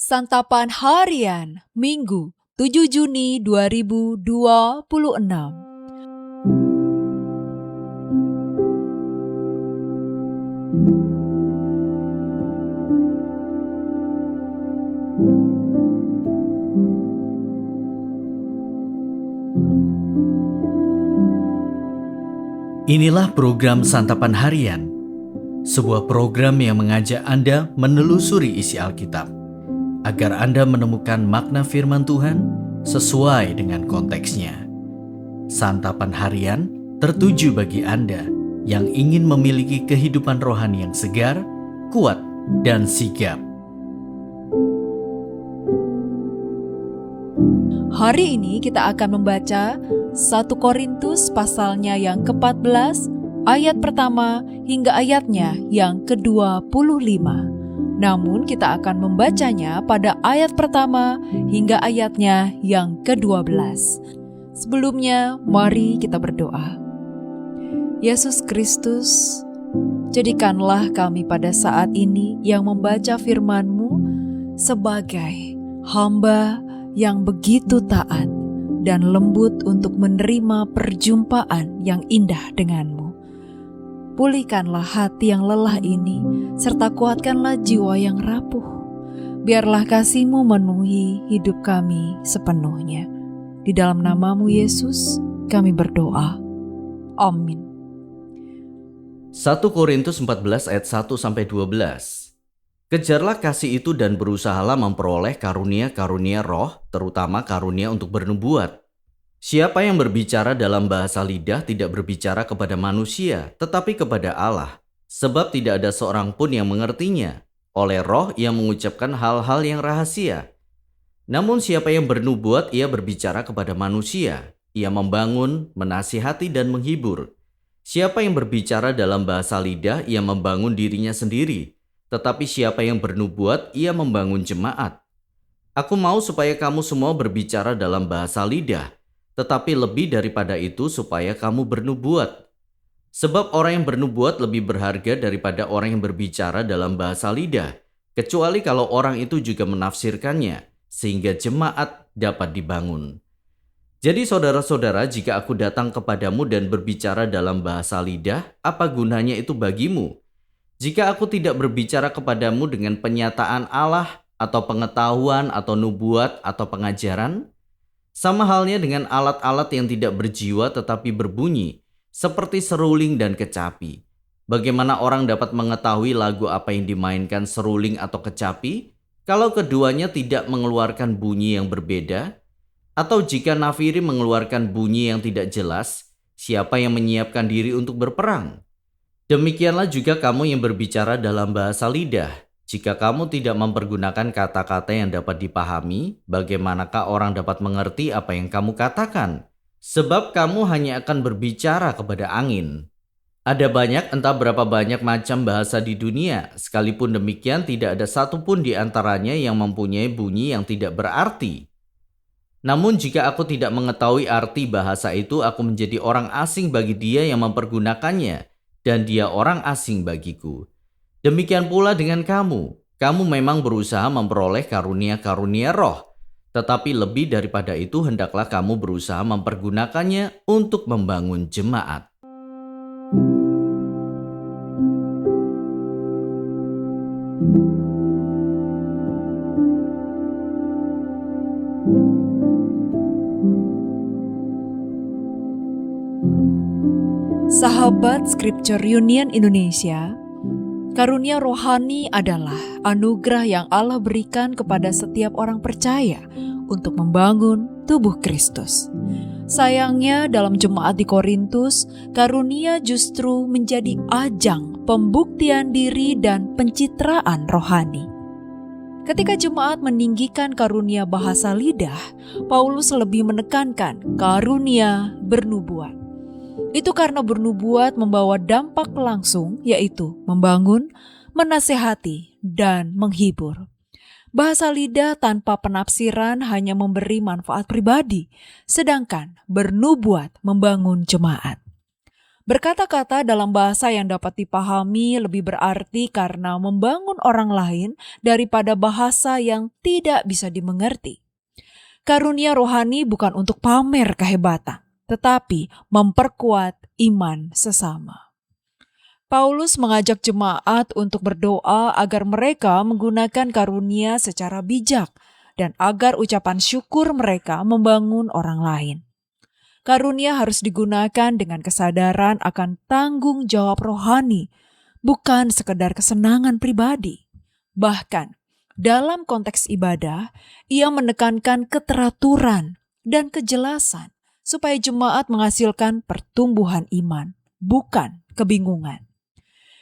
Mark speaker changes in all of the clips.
Speaker 1: Santapan Harian Minggu 7 Juni 2026.
Speaker 2: Inilah program Santapan Harian, sebuah program yang mengajak Anda menelusuri isi Alkitab, agar Anda menemukan makna firman Tuhan sesuai dengan konteksnya. Santapan Harian tertuju bagi Anda yang ingin memiliki kehidupan rohani yang segar, kuat, dan sigap.
Speaker 1: Hari ini kita akan membaca 1 Korintus pasalnya yang ke-14, ayat pertama hingga ayatnya yang ke-25. Namun kita akan membacanya pada ayat pertama hingga ayatnya yang ke-12. Sebelumnya, mari kita berdoa. Yesus Kristus, jadikanlah kami pada saat ini yang membaca firman-Mu sebagai hamba yang begitu taat dan lembut untuk menerima perjumpaan yang indah denganmu. Pulihkanlah hati yang lelah ini, serta kuatkanlah jiwa yang rapuh. Biarlah kasih-Mu memenuhi hidup kami sepenuhnya. Di dalam nama-Mu Yesus, kami berdoa. Amin.
Speaker 2: 1 Korintus 14 ayat 1-12. Kejarlah kasih itu dan berusahalah memperoleh karunia-karunia roh, terutama karunia untuk bernubuat. Siapa yang berbicara dalam bahasa lidah tidak berbicara kepada manusia, tetapi kepada Allah. Sebab tidak ada seorang pun yang mengertinya. Oleh roh ia mengucapkan hal-hal yang rahasia. Namun siapa yang bernubuat ia berbicara kepada manusia. Ia membangun, menasihati dan menghibur. Siapa yang berbicara dalam bahasa lidah ia membangun dirinya sendiri. Tetapi siapa yang bernubuat, ia membangun jemaat. Aku mau supaya kamu semua berbicara dalam bahasa lidah, tetapi lebih daripada itu supaya kamu bernubuat. Sebab orang yang bernubuat lebih berharga daripada orang yang berbicara dalam bahasa lidah, kecuali kalau orang itu juga menafsirkannya, sehingga jemaat dapat dibangun. Jadi saudara-saudara, jika aku datang kepadamu dan berbicara dalam bahasa lidah, apa gunanya itu bagimu? Jika aku tidak berbicara kepadamu dengan penyataan Allah atau pengetahuan atau nubuat atau pengajaran, sama halnya dengan alat-alat yang tidak berjiwa tetapi berbunyi, seperti seruling dan kecapi. Bagaimana orang dapat mengetahui lagu apa yang dimainkan seruling atau kecapi, kalau keduanya tidak mengeluarkan bunyi yang berbeda? Atau jika nafiri mengeluarkan bunyi yang tidak jelas, siapa yang menyiapkan diri untuk berperang? Demikianlah juga kamu yang berbicara dalam bahasa lidah. Jika kamu tidak mempergunakan kata-kata yang dapat dipahami, bagaimanakah orang dapat mengerti apa yang kamu katakan? Sebab kamu hanya akan berbicara kepada angin. Ada banyak, entah berapa banyak macam bahasa di dunia. Sekalipun demikian, tidak ada satupun di antaranya yang mempunyai bunyi yang tidak berarti. Namun jika aku tidak mengetahui arti bahasa itu, aku menjadi orang asing bagi dia yang mempergunakannya. Dan dia orang asing bagiku. Demikian pula dengan kamu. Kamu memang berusaha memperoleh karunia-karunia roh. Tetapi lebih daripada itu hendaklah kamu berusaha mempergunakannya untuk membangun jemaat.
Speaker 1: Sahabat Scripture Union Indonesia, karunia rohani adalah anugerah yang Allah berikan kepada setiap orang percaya untuk membangun tubuh Kristus. Sayangnya dalam jemaat di Korintus, karunia justru menjadi ajang pembuktian diri dan pencitraan rohani. Ketika jemaat meninggikan karunia bahasa lidah, Paulus lebih menekankan karunia bernubuat. Itu karena bernubuat membawa dampak langsung, yaitu membangun, menasehati, dan menghibur. Bahasa lidah tanpa penafsiran hanya memberi manfaat pribadi, sedangkan bernubuat membangun jemaat. Berkata-kata dalam bahasa yang dapat dipahami lebih berarti karena membangun orang lain daripada bahasa yang tidak bisa dimengerti. Karunia rohani bukan untuk pamer kehebatan, tetapi memperkuat iman sesama. Paulus mengajak jemaat untuk berdoa agar mereka menggunakan karunia secara bijak dan agar ucapan syukur mereka membangun orang lain. Karunia harus digunakan dengan kesadaran akan tanggung jawab rohani, bukan sekedar kesenangan pribadi. Bahkan, dalam konteks ibadah, ia menekankan keteraturan dan kejelasan supaya jemaat menghasilkan pertumbuhan iman, bukan kebingungan.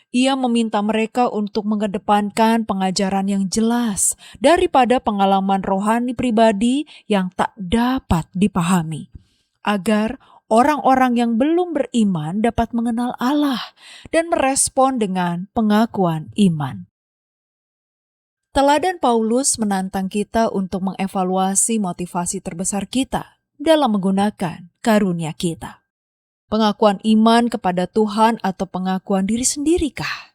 Speaker 1: Ia meminta mereka untuk mengedepankan pengajaran yang jelas daripada pengalaman rohani pribadi yang tak dapat dipahami, agar orang-orang yang belum beriman dapat mengenal Allah dan merespon dengan pengakuan iman. Teladan Paulus menantang kita untuk mengevaluasi motivasi terbesar kita dalam menggunakan karunia kita. Pengakuan iman kepada Tuhan atau pengakuan diri sendirikah?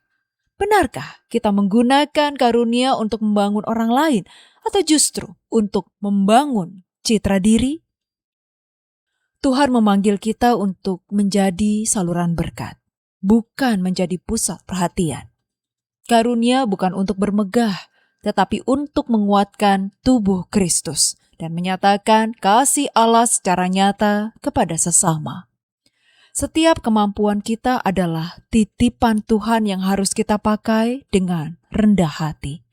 Speaker 1: Benarkah kita menggunakan karunia untuk membangun orang lain atau justru untuk membangun citra diri? Tuhan memanggil kita untuk menjadi saluran berkat, bukan menjadi pusat perhatian. Karunia bukan untuk bermegah, tetapi untuk menguatkan tubuh Kristus dan menyatakan kasih Allah secara nyata kepada sesama. Setiap kemampuan kita adalah titipan Tuhan yang harus kita pakai dengan rendah hati.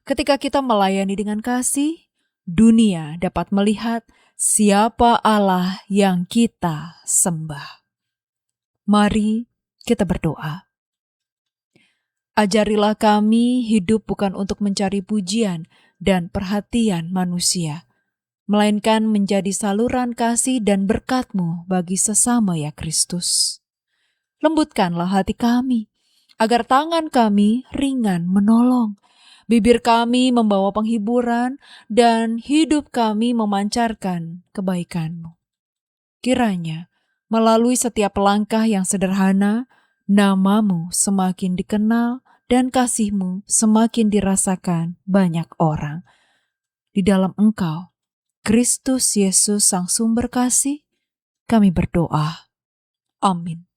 Speaker 1: Ketika kita melayani dengan kasih, dunia dapat melihat siapa Allah yang kita sembah. Mari kita berdoa. Ajarilah kami hidup bukan untuk mencari pujian dan perhatian manusia, melainkan menjadi saluran kasih dan berkat-Mu bagi sesama ya Kristus. Lembutkanlah hati kami, agar tangan kami ringan menolong, bibir kami membawa penghiburan, dan hidup kami memancarkan kebaikan-Mu. Kiranya, melalui setiap langkah yang sederhana, nama-Mu semakin dikenal dan kasih-Mu semakin dirasakan banyak orang. Di dalam Engkau, Kristus Yesus Sang Sumber Kasih, kami berdoa. Amin.